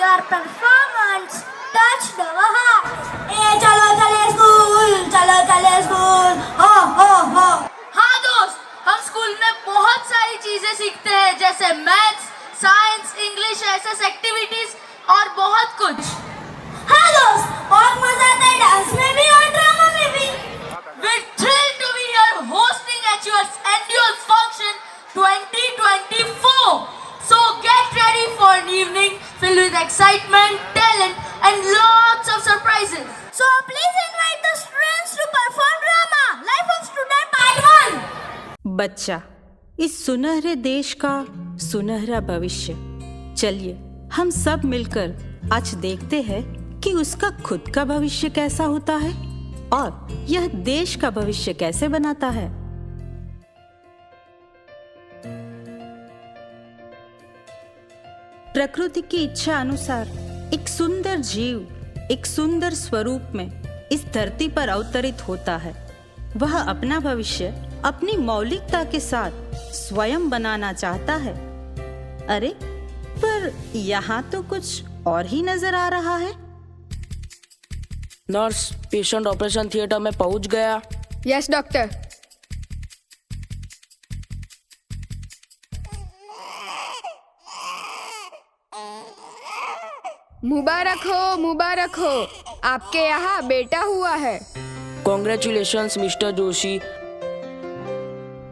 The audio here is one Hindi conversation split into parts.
Your performance touched our heart. चलो चले स्कूल, चलो चले स्कूल, हो हो हो। हाँ दोस्त, हम स्कूल में बहुत सारी चीजें सीखते हैं, जैसे maths, science, English, SS activities और बहुत कुछ। हाँ दोस्त, बहुत मजा आता है डांस में भी और ड्रामा में भी। We're thrilled to be here hosting at your annual function 2024. So get ready for an evening filled with excitement, talent and lots of surprises. So please invite the students to perform drama Life of Student Part 1. बच्चा, इस सुनहरे देश का सुनहरा भविष्य। चलिए हम सब मिलकर आज देखते हैं कि उसका खुद का भविष्य कैसा होता है और यह देश का भविष्य कैसे बनाता है। प्रकृति की इच्छा अनुसार एक सुंदर जीव एक सुंदर स्वरूप में इस धरती पर अवतरित होता है। वह अपना भविष्य अपनी मौलिकता के साथ स्वयं बनाना चाहता है। अरे, पर यहाँ तो कुछ और ही नजर आ रहा है। नर्स, पेशेंट ऑपरेशन थिएटर में पहुंच गया। Yes doctor. मुबारक हो, मुबारक हो, आपके यहाँ बेटा हुआ है। Congratulations, Mr. Joshi.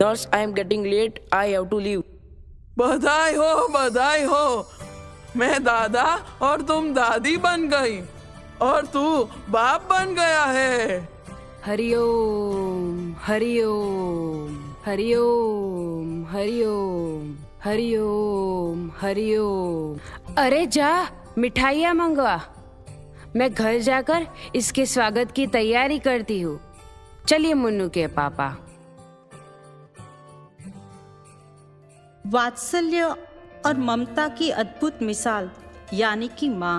Nurse, I am getting late. I have to leave. बधाई हो, बधाई हो। मैं दादा और तुम दादी बन गई और तू बाप बन गया है। हरिओम हरिओम हरिओम हरिओम हरिओम हरिओम। अरे जा, मिठाइयाँ मंगवा। मैं घर जाकर इसके स्वागत की तैयारी करती हूँ। चलिए मुन्नू के पापा। वात्सल्य और ममता की अद्भुत मिसाल यानी कि माँ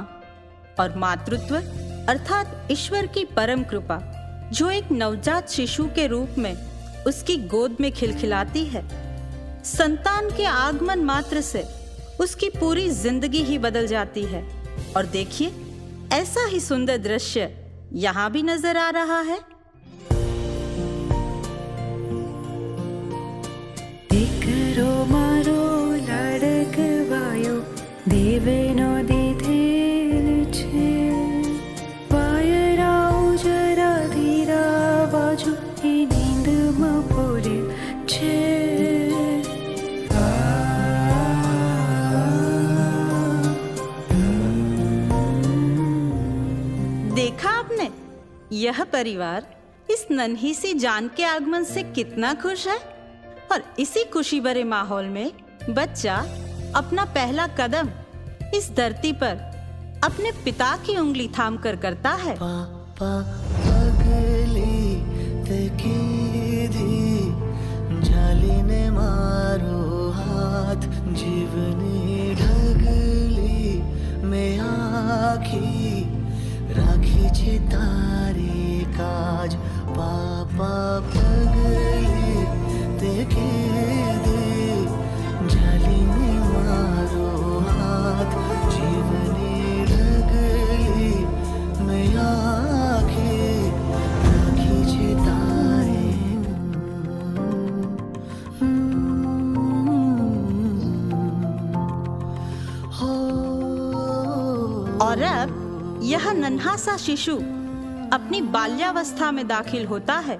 और मातृत्व अर्थात ईश्वर की परम कृपा जो एक नवजात शिशु के रूप में उसकी गोद में खिलखिलाती है। संतान के आगमन मात्र से उसकी पूरी जिंदगी ही बदल जाती है। और देखिए, ऐसा ही सुंदर दृश्य यहाँ भी नजर आ रहा है। દીકરો મારો લાડકવાયો દેવેનો દીધેલ છે વાયરાઓ જરા ધીરા બાજુ એ નીંદમાં પોરે છે। देखा आपने, यह परिवार इस नन्ही सी जान के आगमन से कितना खुश है। और इसी खुशी भरे माहौल में बच्चा अपना पहला कदम इस धरती पर अपने पिता की उंगली थाम कर करता है। पापा पगली तकीदी जालिने मारो हाथ जीवनी ढगली में आखी राखी छे तारे काज। पापा पगली जालिने मारो हाथ जीवनी ढगली में आँखें राखी छे तारे। और अब यह नन्हा सा शिशु अपनी बाल्यावस्था में दाखिल होता है।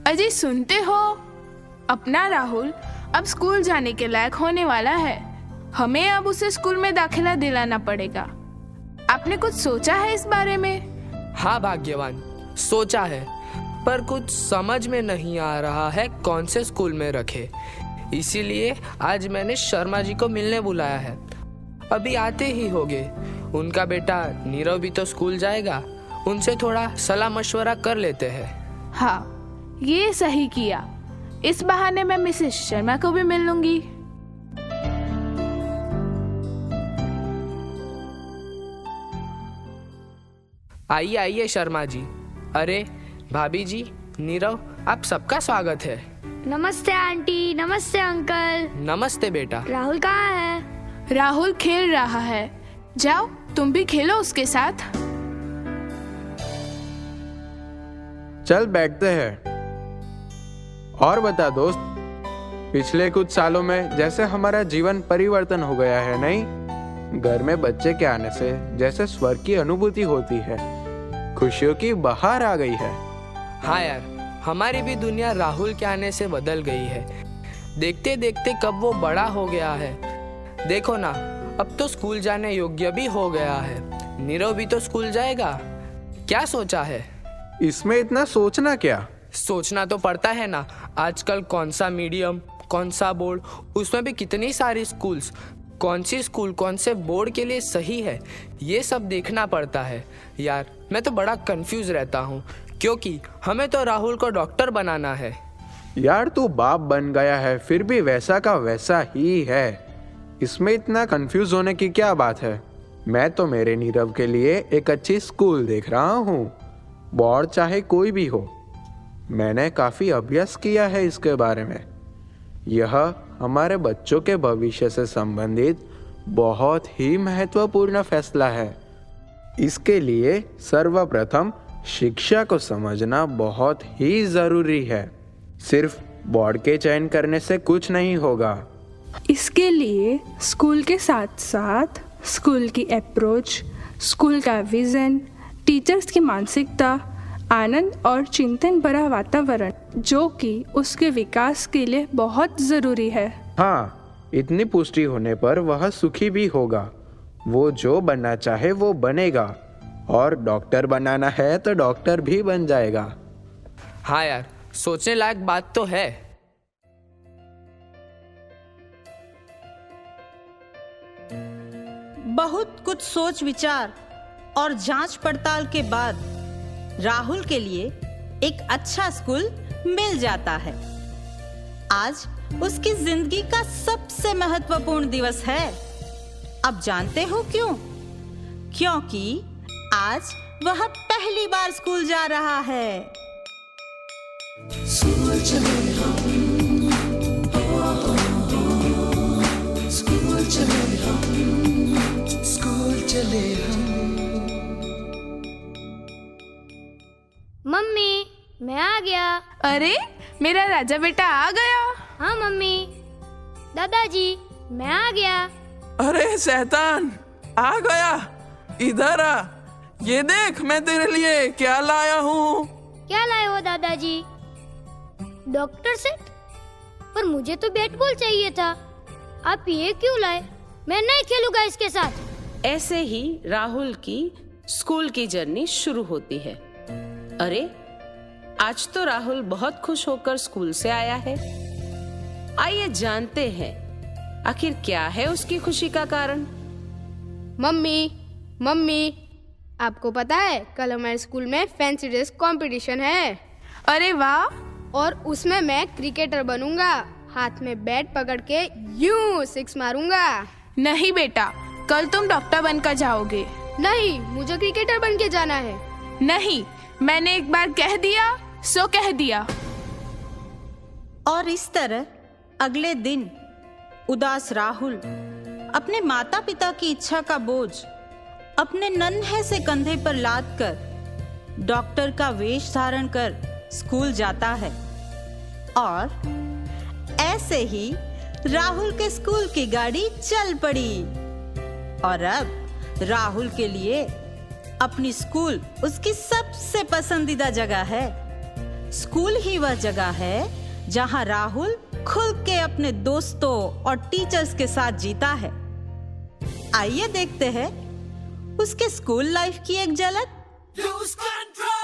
अजय, सुनते हो? अपना राहुल अब स्कूल जाने के लायक होने वाला है। हमें अब उसे स्कूल में दाखिला दिलाना पड़ेगा। आपने कुछ सोचा है इस बारे में? हाँ भाग्यवान, सोचा है, पर कुछ समझ में नहीं आ रहा है कौन से स्कूल में रखे। इसीलिए आज मैंने शर्मा जी को मिलने बुलाया है। अभी आते ही होंगे। उनका बेटा नीरव भी तो स्कूल जाएगा, उनसे थोड़ा सलाह मशवरा कर लेते हैं। हाँ, ये सही किया। इस बहाने मैं मिसेस शर्मा को भी मिल लूंगी। आइए आइए शर्मा जी। अरे भाभी जी, नीरव, आप सबका स्वागत है। नमस्ते आंटी, नमस्ते अंकल। नमस्ते बेटा। राहुल कहाँ है? राहुल खेल रहा है, जाओ तुम भी खेलो उसके साथ। चल बैठते हैं। और बता दोस्त, पिछले कुछ सालों में जैसे हमारा जीवन परिवर्तन हो गया है, नहीं? घर में बच्चे के आने से जैसे स्वर्ग की अनुभूति होती है, खुशियों की बहार आ गई है। हाँ यार, हमारी भी दुनिया राहुल के आने से बदल गई है। देखते देखते कब वो बड़ा हो गया है। देखो ना, अब तो स्कूल जाने योग्य भी हो गया है। नीरव भी तो स्कूल जाएगा। क्या सोचा है? इसमें इतना सोचना क्या? सोचना तो पड़ता है ना। आजकल कौन सा मीडियम, कौन सा बोर्ड, उसमें भी कितनी सारी स्कूल्स, कौन सी स्कूल कौन से बोर्ड के लिए सही है, ये सब देखना पड़ता है। यार मैं तो बड़ा कंफ्यूज रहता हूँ, क्योंकि हमें तो राहुल को डॉक्टर बनाना है। यार तू बाप बन गया है, फिर भी वैसा का वैसा ही है। इसमें इतना कंफ्यूज होने की क्या बात है? मैं तो मेरे नीरव के लिए एक अच्छी स्कूल देख रहा हूँ, बोर्ड चाहे कोई भी हो। मैंने काफ़ी अभ्यास किया है इसके बारे में। यह हमारे बच्चों के भविष्य से संबंधित बहुत ही महत्वपूर्ण फैसला है। इसके लिए सर्वप्रथम शिक्षा को समझना बहुत ही ज़रूरी है। सिर्फ बोर्ड के चयन करने से कुछ नहीं होगा। इसके लिए स्कूल के साथ साथ स्कूल की अप्रोच, स्कूल का विज़न, टीचर्स की मानसिकता, आनंद और चिंतन भरा वातावरण, जो कि उसके विकास के लिए बहुत ज़रूरी है। हाँ, इतनी पुष्टि होने पर वह सुखी भी होगा। वो जो बनना चाहे वो बनेगा, और डॉक्टर बनाना है तो डॉक्टर भी बन जाएगा। हाँ यार, सोचने लायक बात तो है। बहुत कुछ सोच विचार और जांच पड़ताल के बाद राहुल के लिए एक अच्छा स्कूल मिल जाता है। आज उसकी जिंदगी का सबसे महत्वपूर्ण दिवस है। अब जानते हो क्यों? क्योंकि आज वह पहली बार स्कूल जा रहा है। स्कूल चले हम, स्कूल चले हम, स्कूल चले हम। मम्मी, मैं आ गया। अरे मेरा राजा बेटा आ गया। हाँ मम्मी। दादाजी, मैं आ गया। अरे शैतान, आ गया। इधर आ, ये देख मैं तेरे लिए क्या लाया हूँ। क्या लाए हो दादाजी? Doctor set? पर मुझे तो बैट बॉल चाहिए था। आप ये क्यों लाए? मैं नहीं खेलूंगा इसके साथ। ऐसे ही राहुल की स्कूल की जर्नी शुरू होती है। अरे आज तो राहुल बहुत खुश होकर स्कूल से आया है। आइए जानते हैं आखिर क्या है उसकी खुशी का कारण। मम्मी, आपको पता है कल हमारे स्कूल में फैंसी ड्रेस कंपटीशन है। अरे वाह! और उसमें मैं क्रिकेटर बनूंगा। हाथ में बैट पकड़ के यूं सिक्स मारूंगा। नहीं बेटा, कल तुम डॉक्टर बनकर जाओगे। नहीं, मुझे क्रिकेटर बन के जाना है। नहीं, मैंने एक बार कह दिया सो कह दिया। और इस तरह अगले दिन उदास राहुल अपने माता पिता की इच्छा का बोझ अपने नन्हे से कंधे पर लाद कर डॉक्टर का वेश धारण कर स्कूल जाता है। और ऐसे ही राहुल के स्कूल की गाड़ी चल पड़ी। और अब राहुल के लिए अपनी स्कूल उसकी सबसे पसंदीदा जगह है। स्कूल ही वह जगह है जहां राहुल खुल के अपने दोस्तों और टीचर्स के साथ जीता है। आइए देखते हैं उसके स्कूल लाइफ की एक झलक। Lose control.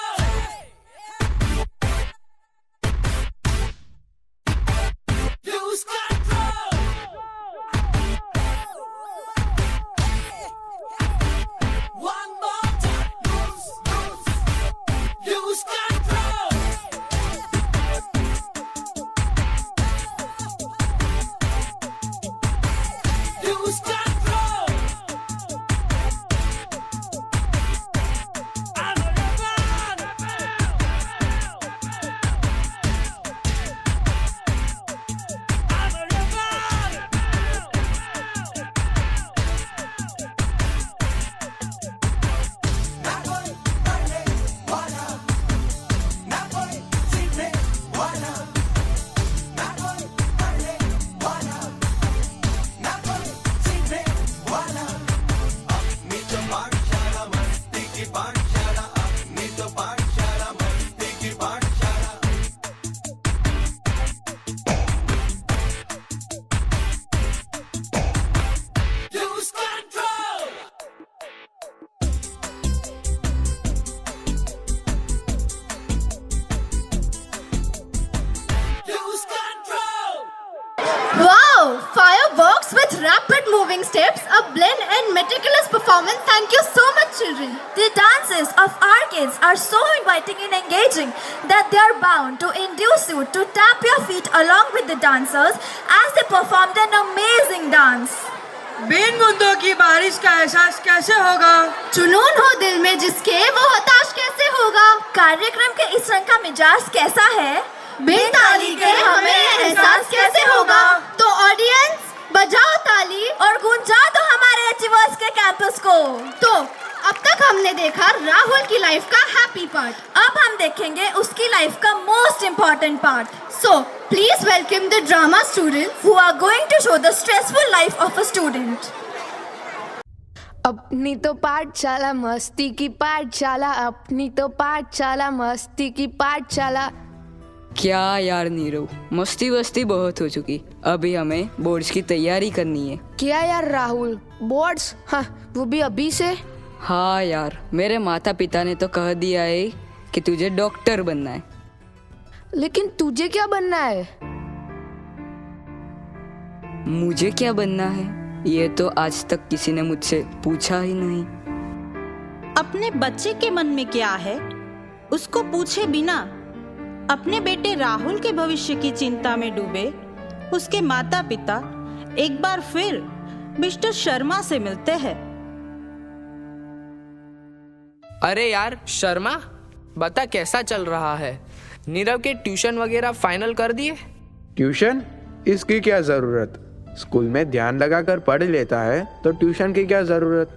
Wow! Fireworks with rapid moving steps, a blend and meticulous performance. Thank you so much, children. The dances of our kids are so inviting and engaging that they are bound to induce you to tap your feet along with the dancers as they performed an amazing dance. बिन बूंदों की बारिश का एहसास कैसे होगा? जुनून हो दिल में जिसके वो हताश कैसे होगा? कार्यक्रम के इस रंग का मिजाज कैसा है? बिन ताली के हमें एहसास कैसे होगा? तो ऑडियंस बजाओ ताली और गूंजा दो हमारे अचीवर्स के कैंपस को। तो अब तक हमने देखा राहुल की लाइफ का हैप्पी पार्ट, अब हम देखेंगे उसकी लाइफ का most important part. So please welcome the drama students who are going to show the stressful life of a student. अपनी तो पाठशाला मस्ती की पाठशाला, अपनी तो पाठशाला मस्ती की पाठशाला। क्या यार नीरव, मस्ती वस्ती बहुत हो चुकी, अभी हमें बोर्ड्स की तैयारी करनी है। क्या यार राहुल, बोर्ड्स? हाँ, वो भी अभी से? हाँ यार, मेरे माता पिता ने तो कह दिया है कि तुझे डॉक्टर बनना है। लेकिन तुझे क्या बनना है? मुझे क्या बनना है ये तो आज तक किसी ने मुझसे पूछा ही नहीं। अपने बच्चे के मन में क्या है उसको पूछे बिना अपने बेटे राहुल के भविष्य की चिंता में डूबे उसके माता पिता एक बार फिर मिस्टर शर्मा से मिलते हैं। अरे यार शर्मा, बता कैसा चल रहा है? नीरव के ट्यूशन वगैरह फाइनल कर दिए? ट्यूशन? इसकी क्या जरूरत? स्कूल में ध्यान लगाकर पढ़ लेता है तो ट्यूशन की क्या जरूरत?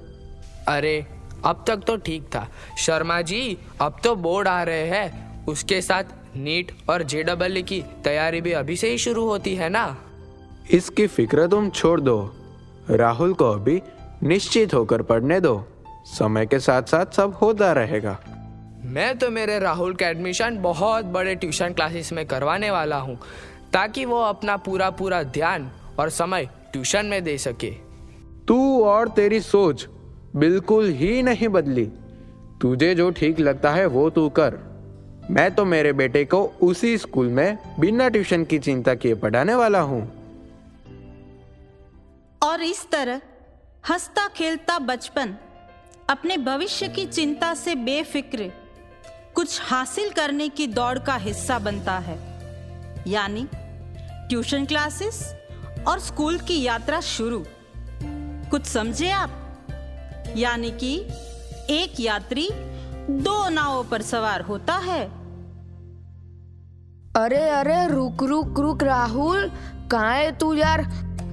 अरे अब तक तो ठीक था शर्मा जी, अब तो बोर्ड आ रहे हैं, उसके साथ नीट और JEE की तैयारी भी अभी से ही शुरू होती है ना। इसकी फिक्र तुम छोड़ दो, राहुल को अभी निश्चित होकर पढ़ने दो, समय के साथ साथ सब होता रहेगा। मैं तो मेरे राहुल का एडमिशन बहुत बड़े ट्यूशन क्लासेस में करवाने वाला हूँ ताकि वो अपना पूरा ध्यान और समय ट्यूशन में दे सके। तू और तेरी सोच बिल्कुल ही नहीं बदली, तुझे जो ठीक लगता है वो तू कर। मैं तो मेरे बेटे को उसी स्कूल में बिना ट्यूशन की चिंता किए पढ़ाने वाला हूँ। और इस तरह हंसता खेलता बचपन अपने भविष्य की चिंता से बेफिक्र कुछ हासिल करने की दौड़ का हिस्सा बनता है, यानी ट्यूशन क्लासेस और स्कूल की यात्रा शुरू। कुछ समझे आप? यानी कि एक यात्री 2 नावों पर सवार होता है। अरे रुक राहुल, कहाँ है तू यार?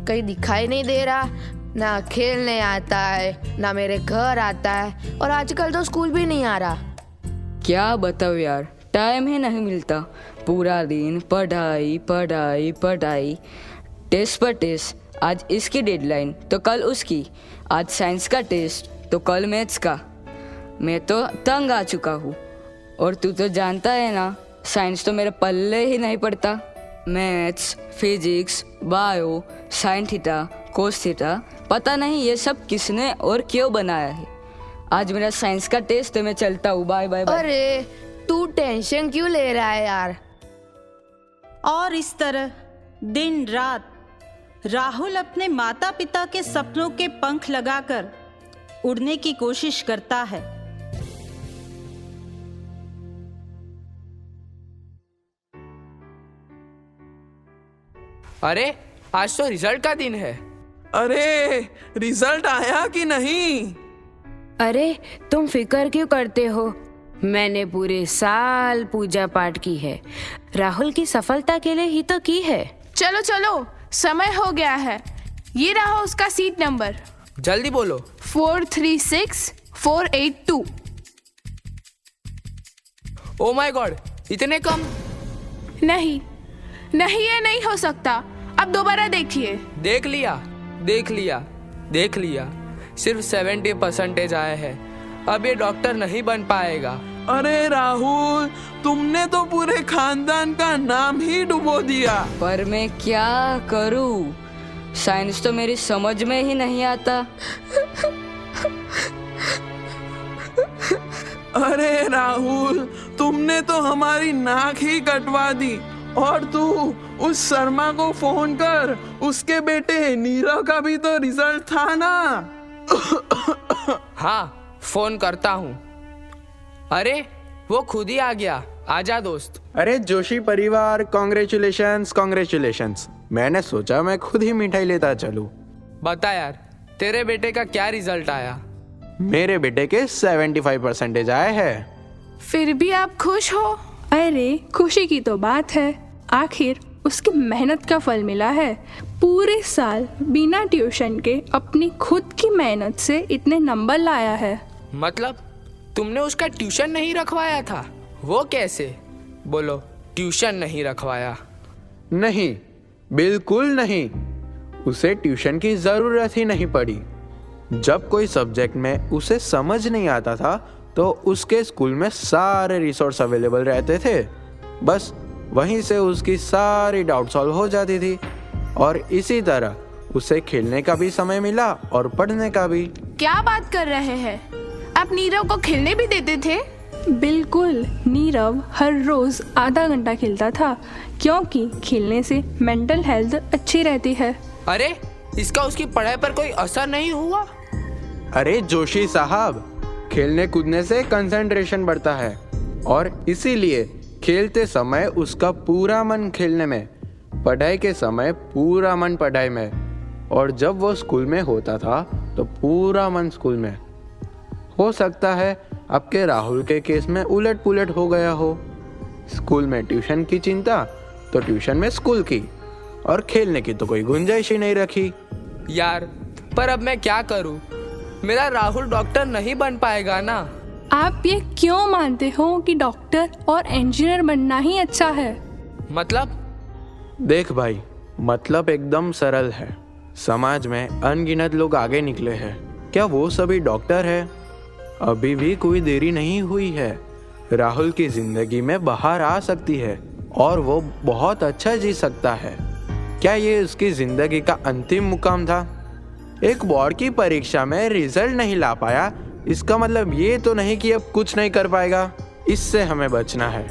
कहीं दिखाई नहीं दे रहा, ना खेलने आता है ना मेरे घर आता है, और आजकल तो स्कूल भी नहीं आ रहा। क्या बताओ यार, टाइम ही नहीं मिलता, पूरा दिन पढ़ाई पढ़ाई पढ़ाई, टेस्ट पर टेस्ट, आज इसकी डेडलाइन तो कल उसकी, आज साइंस का टेस्ट तो कल मैथ्स का। मैं तो तंग आ चुका हूँ, और तू तो जानता है ना साइंस तो मेरे पल्ले ही नहीं पड़ता। Maths, physics, bio, sine theta, cos theta, पता नहीं ये सब किसने और क्यों बनाया है। आज मेरा साइंस का टेस्ट है, मैं चलता हूँ, बाय बाय बाय। अरे तू टेंशन क्यों ले रहा है यार? और इस तरह दिन रात राहुल अपने माता पिता के सपनों के पंख लगाकर उड़ने की कोशिश करता है। अरे आज तो रिजल्ट का दिन है। अरे रिजल्ट आया कि नहीं? अरे तुम फिक्र क्यों करते हो? मैंने पूरे साल पूजा पाठ की है, राहुल की सफलता के लिए ही तो की है। चलो चलो, समय हो गया है, ये रहा उसका सीट नंबर। जल्दी बोलो। 436482। ओ माय गॉड, इतने कम? नहीं, ये नहीं हो सकता। अब दोबारा देखिए। देख लिया, सिर्फ 70% आए हैं। अब ये डॉक्टर नहीं बन पाएगा। अरे राहुल, तुमने तो पूरे खानदान का नाम ही डुबो दिया। पर मैं क्या करूं? साइंस तो मेरी समझ में ही नहीं आता। अरे राहुल, तुमने तो हमारी नाक ही कटवा दी। और तू उस शर्मा को फोन कर, उसके बेटे नीरव का भी तो रिजल्ट था ना। हाँ, फोन करता हूँ। अरे वो खुद ही आ गया। आजा दोस्त। अरे जोशी परिवार, कॉन्ग्रेचुलेशंस कॉन्ग्रेचुलेशंस। मैंने सोचा मैं खुद ही मिठाई लेता चलूं। बता यार, तेरे बेटे का क्या रिजल्ट आया? मेरे बेटे के 75% आए हैं। फिर भी आप खुश हो? अरे खुशी की तो बात है, आखिर उसकी मेहनत का फल मिला है। पूरे साल बिना ट्यूशन के अपनी खुद की मेहनत से इतने नंबर लाया है। मतलब तुमने उसका ट्यूशन नहीं रखवाया था? वो कैसे? बोलो, ट्यूशन नहीं रखवाया? नहीं, बिल्कुल नहीं। उसे ट्यूशन की जरूरत ही नहीं पड़ी। जब कोई सब्जेक्ट में उसे समझ नहीं आता था तो उसके स्कूल में सारे रिसोर्स अवेलेबल रहते थे। बस वहीं से उसकी सारी डाउट सॉल्व हो जाती थी। और इसी तरह उसे खेलने का भी समय मिला और पढ़ने का भी। क्या बात कर रहे हैं? आप नीरव को खेलने भी देते थे? बिल्कुल, नीरव हर रोज आधा घंटा खेलता था, क्योंकि खेलने से मेंटल हेल्थ अच्छी रहती है। अरे इसका उसकी पढ़ाई पर कोई असर नहीं हुआ? अरे जोशी साहब, खेलने कूदने से कंसंट्रेशन बढ़ता है और इसीलिए खेलते समय उसका पूरा मन खेलने में, पढ़ाई के समय पूरा मन पढ़ाई में, और जब वो स्कूल में होता था तो पूरा मन स्कूल में। हो सकता है आपके राहुल के केस में उलट पुलट हो गया हो। स्कूल में ट्यूशन की चिंता तो ट्यूशन में स्कूल की, और खेलने की तो कोई गुंजाइश ही नहीं रखी। यार, पर अब मैं क्या करूं? मेरा राहुल डॉक्टर नहीं बन पाएगा ना। आप ये क्यों मानते हो कि डॉक्टर और इंजीनियर बनना ही अच्छा है? मतलब? देख भाई, मतलब एकदम सरल है। समाज में अनगिनत लोग आगे निकले हैं, क्या वो सभी डॉक्टर हैं? अभी भी कोई देरी नहीं हुई है। राहुल की जिंदगी में बाहर आ सकती है और वो बहुत अच्छा जी सकता है। क्या ये उसकी जिंदगी का अंतिम मुकाम था? एक बोर्ड की परीक्षा में रिजल्ट नहीं ला पाया, इसका मतलब ये तो नहीं कि अब कुछ नहीं कर पाएगा। इससे हमें बचना है।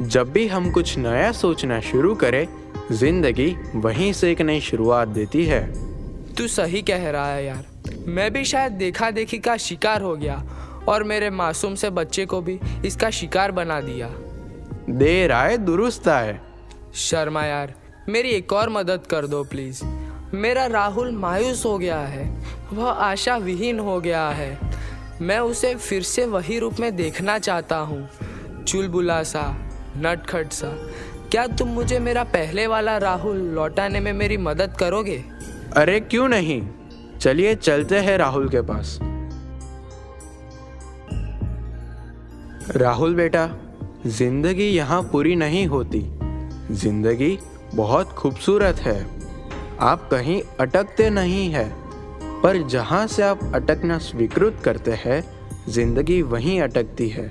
जब भी हम कुछ नया सोचना शुरू करें, जिंदगी वहीं से एक नई शुरुआत देती है। तू सही कह रहा है यार। मैं भी शायद देखा देखी का शिकार हो गया और मेरे मासूम से बच्चे को भी इसका शिकार बना दिया। देर आए दुरुस्त आए। शर्मा यार, मेरी एक और मदद कर दो प्लीज। मेरा राहुल मायूस हो गया है, वह आशा विहीन हो गया है। मैं उसे फिर से वही रूप में देखना चाहता हूँ, चुलबुला सा, नटखट सा। क्या तुम मुझे मेरा पहले वाला राहुल लौटाने में मेरी मदद करोगे? अरे क्यों नहीं, चलिए चलते हैं राहुल के पास। राहुल बेटा, जिंदगी यहाँ पूरी नहीं होती। जिंदगी बहुत खूबसूरत है। आप कहीं अटकते नहीं हैं, पर जहाँ से आप अटकना स्वीकृत करते हैं, जिंदगी वहीं अटकती है।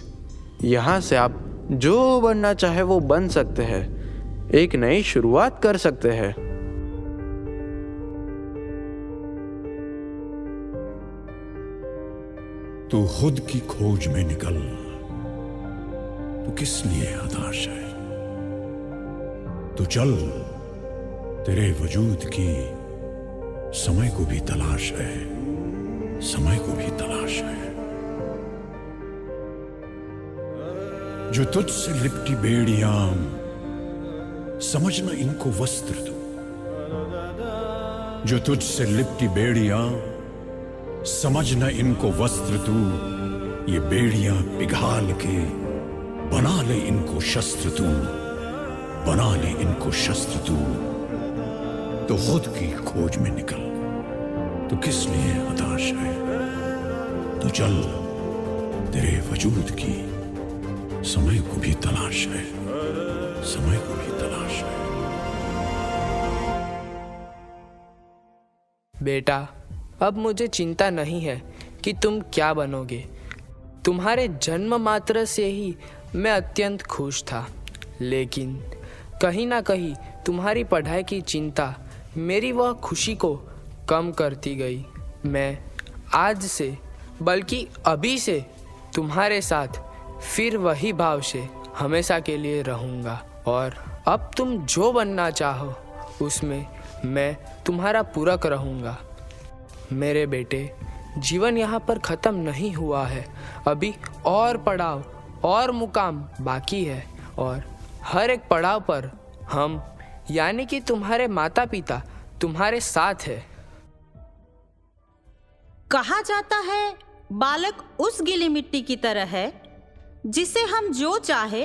यहाँ से आप जो बनना चाहे वो बन सकते हैं, एक नई शुरुआत कर सकते हैं। तू खुद की खोज में निकल, तू किस लिए हताश है? तू चल, तेरे वजूद की समय को भी तलाश है, समय को भी तलाश है। जो तुझसे लिपटी बेड़ियां, समझना इनको वस्त्र तू। जो तुझसे लिपटी बेड़ियां, समझना इनको वस्त्र तू। ये बेड़ियां पिघाल के बना ले इनको शस्त्र तू, बना ले इनको शस्त्र तू। तो खुद की खोज में निकल, तो किस लिए हताश है? तो चल, तेरे वजूद की समय को भी तलाश है, समय को भी तलाश है। बेटा, अब मुझे चिंता नहीं है कि तुम क्या बनोगे। तुम्हारे जन्म मात्र से ही मैं अत्यंत खुश था, लेकिन कहीं ना कहीं तुम्हारी पढ़ाई की चिंता मेरी वह खुशी को कम करती गई। मैं आज से, बल्कि अभी से तुम्हारे साथ फिर वही भाव से हमेशा के लिए रहूँगा, और अब तुम जो बनना चाहो उसमें मैं तुम्हारा पूरक रहूँगा। मेरे बेटे, जीवन यहाँ पर ख़त्म नहीं हुआ है, अभी और पड़ाव और मुकाम बाकी है, और हर एक पड़ाव पर हम यानी कि तुम्हारे माता पिता तुम्हारे साथ है। कहा जाता है बालक उस गीली मिट्टी की तरह है जिसे हम जो चाहे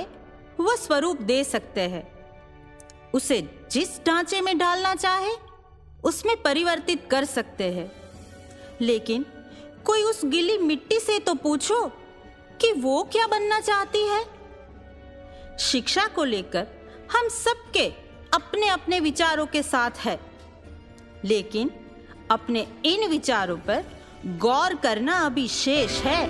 वह स्वरूप दे सकते हैं। उसे जिस ढांचे में डालना चाहे उसमें परिवर्तित कर सकते हैं, लेकिन कोई उस गीली मिट्टी से तो पूछो कि वो क्या बनना चाहती है। शिक्षा को लेकर हम सबके अपने अपने विचारों के साथ है, लेकिन अपने इन विचारों पर गौर करना अभी शेष है।